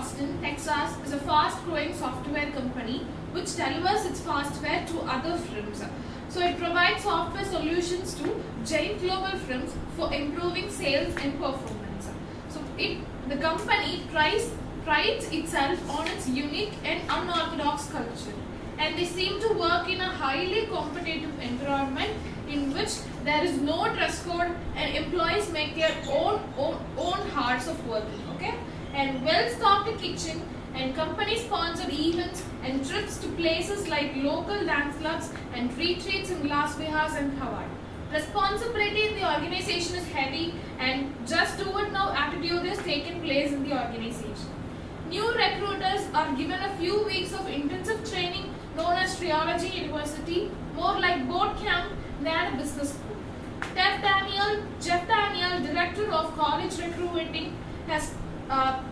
Austin, Texas is a fast-growing software company which delivers its fastware to other firms. So it provides software solutions to giant global firms for improving sales and performance. So the company prides itself on its unique and unorthodox culture, and they seem to work in a highly competitive environment in which there is no dress code and employees make their own hours of working. Okay, and well-stocked kitchen and company-sponsored events and trips to places like local dance clubs and retreats in Las Vegas and Hawaii. Responsibility in the organization is heavy, and just do it now attitude is taken place in the organization. New recruiters are given a few weeks of intensive training known as Trilogy University, more like boot camp than a business school. Jeff Daniel, Director of College Recruiting, has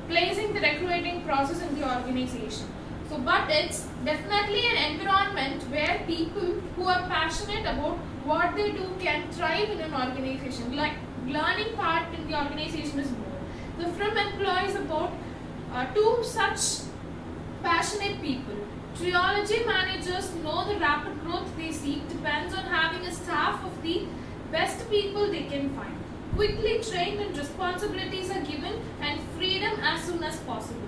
placing the recruiting process in the organization. So, but it's definitely an environment where people who are passionate about what they do can thrive in an organization. Like learning part in the organization is more. The firm employs about two such passionate people. Trilogy managers know the rapid growth they seek depends on having a staff of the best people they can find. Quickly trained and responsibilities are given and freedom as soon as possible.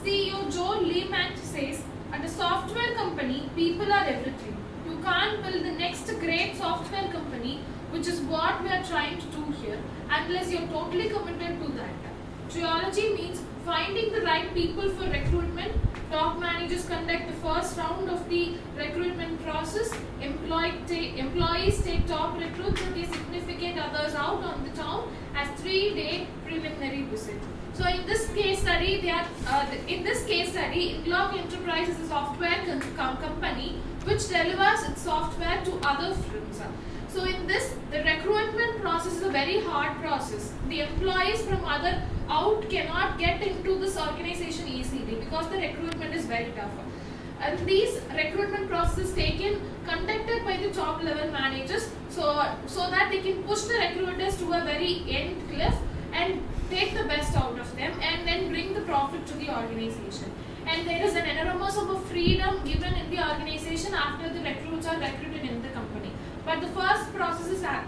CEO Joe Lehman says, at a software company, people are everything. You can't build the next great software company, which is what we are trying to do here, unless you're totally committed to that. Trilogy means finding the right people for recruitment. Top managers conduct the first round of the recruitment process. Employees take top recruits and their significant others out on the town as 3-day preliminary visit. So in this case study, Inglog Enterprise is a software company which delivers its software to other firms. So in this, the recruitment process is a very hard process. The employees from other out cannot get into this organization easily because the recruitment is very tough. And these recruitment processes conducted by the top level managers so that they can push the recruiters to a very end cliff and take the best out of them and then bring the profit to the organization. And there is an enormous amount of freedom given in the organization after the recruits are recruited in the company. But the first processes are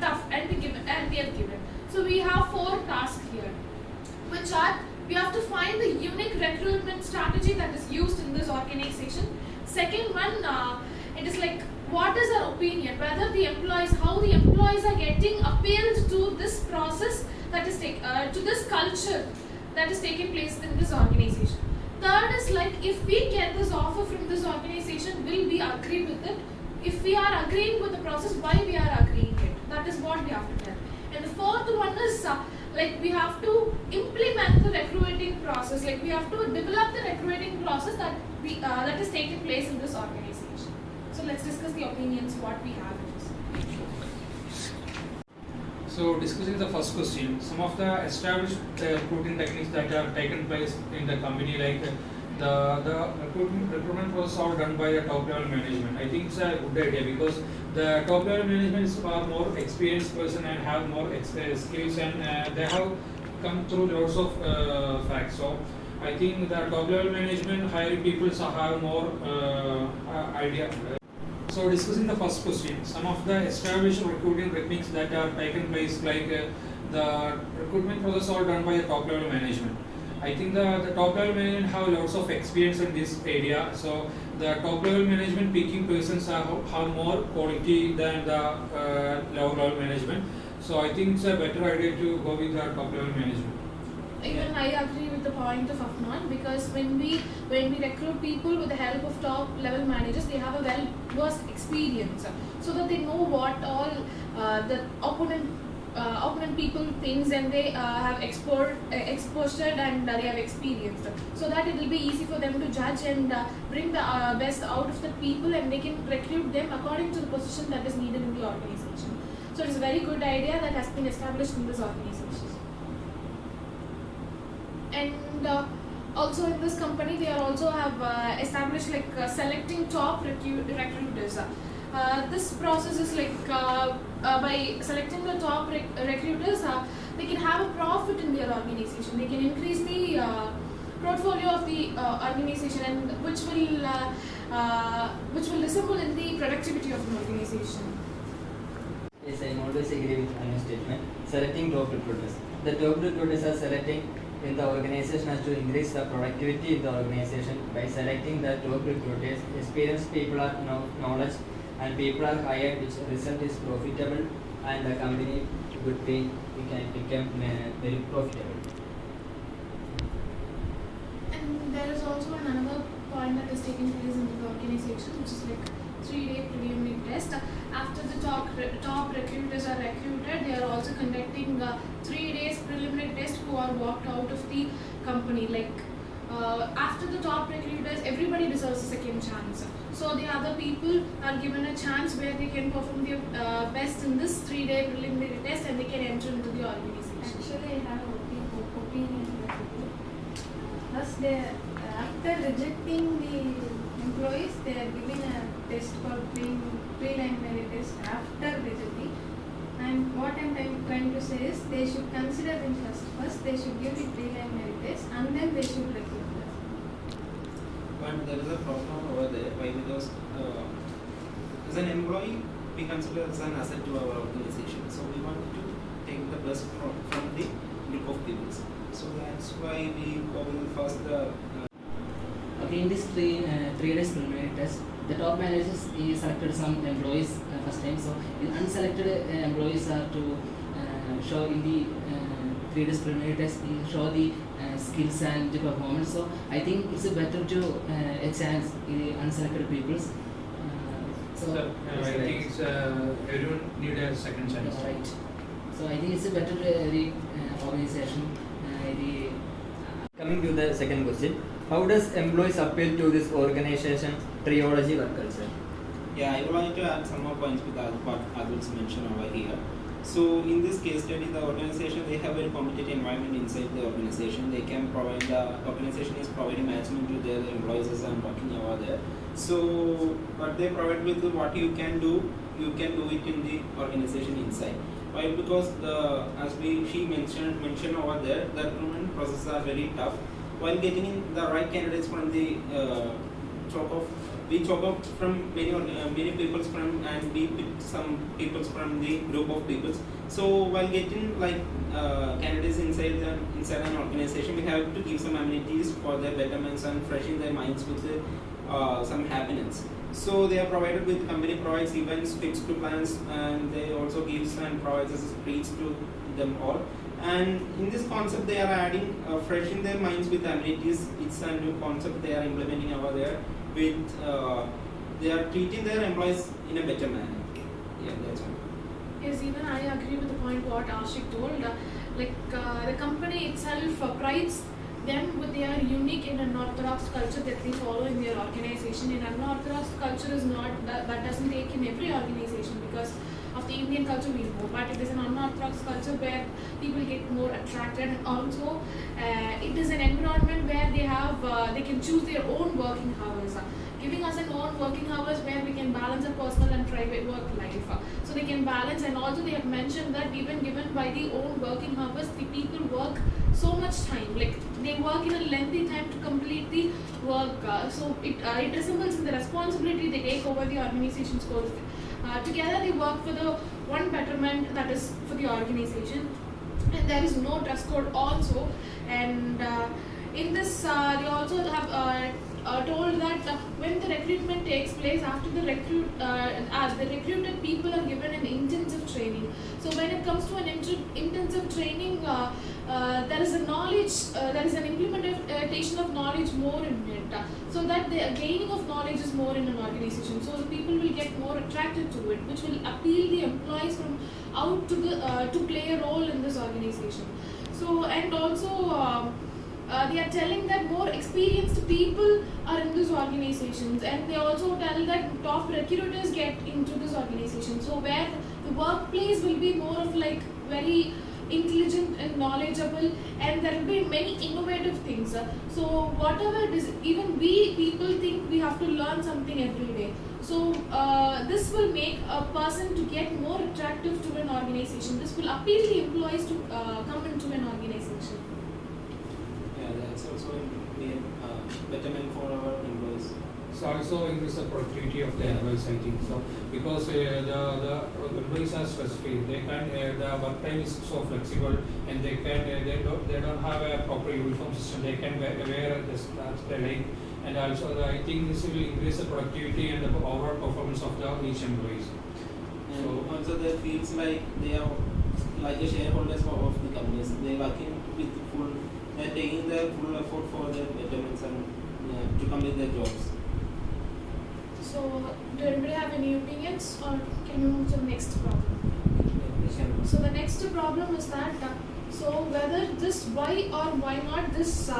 tough and they are given. So we have 4 tasks here, which are we have to find the unique recruitment strategy that is used in this organization. Second one, it is like what is our opinion, whether how the employees are getting appealed to this process that is to this culture that is taking place in this organization. Third is like if we get this offer from this organization, will we agree with it? If we are agreeing with the process, why we are agreeing it? That is what we have to tell. And the fourth one is like we have to implement the recruiting process. Like we have to develop the recruiting process that is taking place in this organization. So let's discuss the opinions what we have in this. So discussing the first question, some of the established recruiting techniques that have taken place in the company, like the recruitment process are done by the top level management. I think it's a good idea because the top level management is far more experienced person and have more skills, and they have come through lots of facts. So I think the top level management hiring people have more idea. So discussing the first question, some of the established recruiting techniques that are taken place, like the recruitment process are done by the top level management. I think the top level management have lots of experience in this area. So the top level management picking persons have more quality than the lower level management. So I think it's a better idea to go with the top level management. Even I agree with the point of Afnan, because when we recruit people with the help of top level managers, they have a well-versed experience, so that they know what all the opponent people thinks, and they have exposure and they have experienced, so that it will be easy for them to judge and bring the best out of the people, and they can recruit them according to the position that is needed in the organization. So it's a very good idea that has been established in this organization. And also in this company, they are also have established like selecting top recruiters. This process is like by selecting the top recruiters, they can have a profit in their organization. They can increase the the organization, and which will resemble in the productivity of an organization. Yes, I always agree with Anu's statement. Selecting top recruiters. The top recruiters are selecting in the organization as to increase the productivity in the organization by selecting the top recruiters. Experienced people are knowledge and people are hired, which result is profitable and the company would be can become very profitable. And there is also another point that is taking place in the organization, which is like 3-day preliminary test. After the top recruiters are recruited, they are also conducting 3 days preliminary test who are walked out of the company. Like after the top recruiters, everybody deserves a second chance. So the other people are given a chance where they can perform their best in this 3-day preliminary test and they can enter into the organization. Actually, I have opinion. Thus, after rejecting the employees, they are giving a test called preliminary test after rejecting. And what I am trying to say is they should consider them first. They should give the preliminary test and then they should recruit them. But there is a problem over there. Why? Because as an employee, we consider as an asset to our organization. So we want to take the best from the group of people. So that's why we will first the. Okay, in this 3 days preliminary test, the top managers selected some employees first time. So the unselected employees are to show in the 3 days preliminary test, show the skills and the performance. So I think it's better to a chance the unselected peoples. I think it's everyone need a second chance. Right. So I think it's a better the organization. Coming to the second question, how does employees appeal to this organization trilogy work culture? Yeah, I would like to add some more points with what Athul's mentioned over here. So in this case study, the organization, they have a very competitive environment inside the organization. They can provide, the organization is providing management to their employees as I'm working over there. So what they provide with what you can do it in the organization inside. Why? Because she mentioned over there, the recruitment processes are very tough. While getting the right candidates from the we chop up from many peoples from, and we pick some peoples from the group of peoples. So while getting candidates inside an organization, we have to give some amenities for their betterments and freshen their minds with some happiness. So they are provided with, company provides events, fixed to plans, and they also gives and provides as treats to them all. And in this concept, they are adding, freshen their minds with amenities. It's a new concept they are implementing over there. With they are treating their employees in a better manner. Yeah, that's all. Yes, even I agree with the point what Ashik told. The company itself prides them with their unique and unorthodox culture that they follow in their organization. And unorthodox culture is not that doesn't take in every organization because of the Indian culture we know, but it is an unorthodox culture where people get more attracted, and also it is an environment where they can choose their own working hours, giving us an own working hours where we can balance our personal and private work life. So they can balance, and also they have mentioned that even given by the own working hours, the people work so much time, like they work in a lengthy time to complete the work. So it resembles in the responsibility they take over the organization's goals. Together they work for the one betterment, that is for the organization, and there is no dress code also. And in this they also have told that when the recruitment takes place, after the recruited people are given an intensive training. So when it comes to an intensive training, there is a knowledge, there is an implementation of knowledge more in it, so that the gaining of knowledge is more in an organization. So the people will get more attracted to it, which will appeal the employees from out to to play a role in this organization. So, and also they are telling that more experienced people are in these organizations, and they also tell that top recruiters get into this organization. So where the workplace will be more of very intelligent and knowledgeable, and there will be many innovative things. So whatever it is, even we people think we have to learn something every day. So this will make a person to get more attractive to an organization. This will appeal the employees to come into an organization. Yeah, that's also betterment for our employees. So also increase the productivity of the employees, I think. So because the employees are stress free, they can the work time is so flexible, and they can they don't have a proper uniform system. They can wear this they like, and also I think this will increase the productivity and the overall performance of the each employees. And So also they feels like they are like a shareholders of the companies. They are working with full, they are taking their full effort for their betterments and to complete their jobs. So, do anybody have any opinions, or can we move to the next problem? So the next problem is that so whether this why or why not this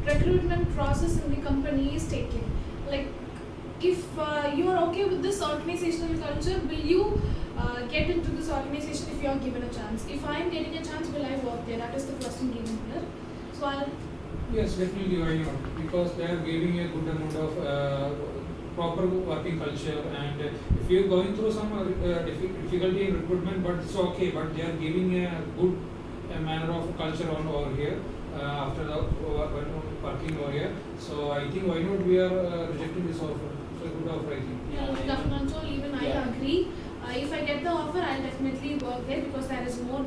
recruitment process in the company is taken. Like, if you are okay with this organizational culture, will you get into this organization if you are given a chance? If I am getting a chance, will I work there? That is the question given here. So I'll. yes, definitely why not? Because they are giving a good amount of proper working culture, and if you are going through some difficulty in recruitment, but it's okay. But they are giving a good manner of culture on over here after the working over here. So I think why not we are rejecting this offer? So good offer, I think. Yeah, Definitely, even I Yeah. agree. If I get the offer, I'll definitely work there because there is more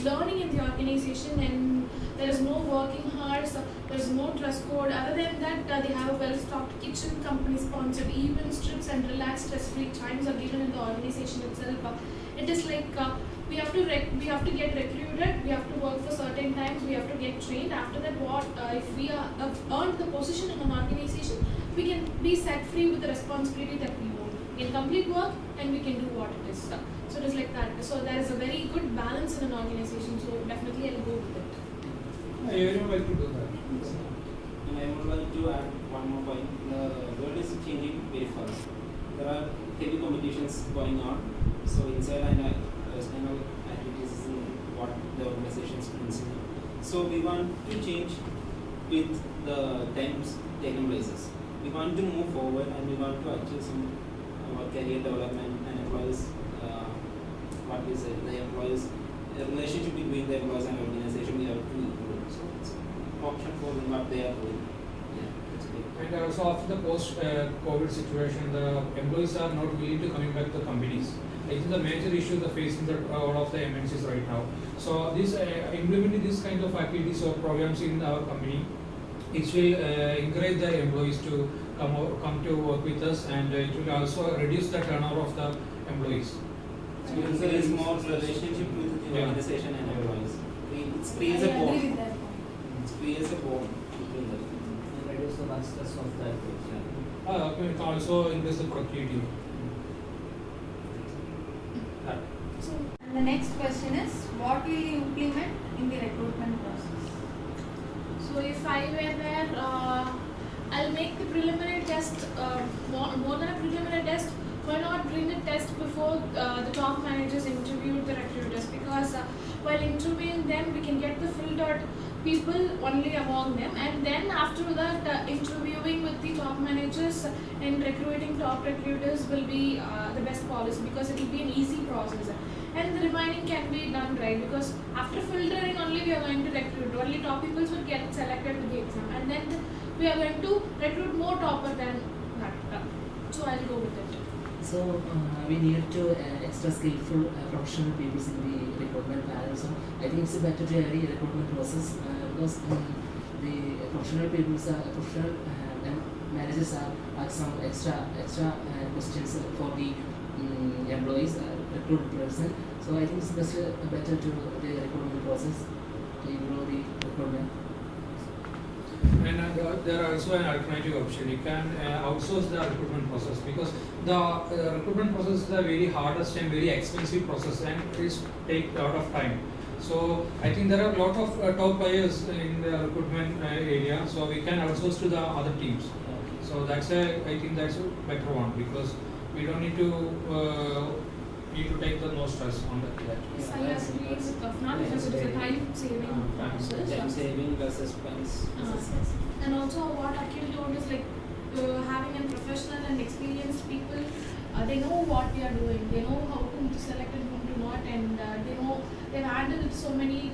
learning in the organization, and there is no working hours, there is no dress code. Other than that, they have a well-stocked kitchen, company-sponsored events, trips, and relaxed, stress-free times are given in the organization itself. It is like we have to get recruited, we have to work for certain times, we have to get trained. After that, if we have earned the position in an organization, we can be set free with the responsibility that we want. We can complete work and we can do what it is. So it is like that. So there is a very good balance in an organization. So definitely I'll go with it. I really like to do that. And I would like to add one more point. The world is changing very fast. There are heavy competitions going on. So inside and external activities is what the organization's principle. So we want to change with the times taken places. We want to move forward and we want to achieve some career development and employees. What we say, the employees, the relationship between the employees and organization, we have to improve. So it's an option for what they are doing. Yeah, that's good. And also after the post-COVID situation, the employees are not willing to coming back to companies. I think the major issue they're facing that all of the MNCs right now. So this implementing this kind of activities or programs in our company, it will encourage the employees to come to work with us, and it will also reduce the turnover of the employees. So there is more relationship with the Yeah. organization and employees. It creates a I agree bond. with that. It creates a bond between them. And reduce the work stress of the employees. It can also increase the productivity. So And the next question is, what will you implement in the recruitment process? So if I were there, I'll make the preliminary test more than a preliminary test. Why not bring a test before the top managers interview the recruiters? Because while interviewing them, we can get the filtered people only among them, and then after that, interviewing with the top managers and recruiting top recruiters will be the best policy, because it will be an easy process. And the remaining can be done right, because after filtering only we are going to recruit. Only top people will get selected with the exam, and then we are going to recruit more topper than that. So I'll go with it. So we need to extra skillful professional people in the recruitment panel. So I think it's better to have the recruitment process because the professional people are professional and managers are ask some extra questions for the employees recruit person. So I think it's better to the recruitment process to improve the recruitment. And there are also an alternative option. You can outsource the recruitment process, because the recruitment process is the very hardest and very expensive process, and it takes a lot of time. So I think there are a lot of top players in the recruitment area, so we can outsource to the other teams. So I think that's a better one, because we don't need to take the no stress on that. Yes, I agree with Afnan, because it is a time-saving process. Time saving less expense. And also what Akhil told is like having a professional and experienced people, they know what they are doing, they know how to select and whom to not, and they've handled so many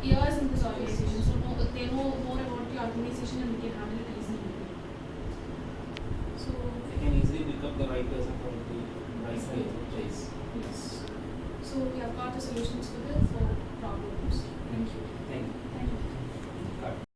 years in this organization, so they know more about the organization and we can handle right person for the right place. Yes. So we have got the solutions for the four problems. Thank you. Thank you.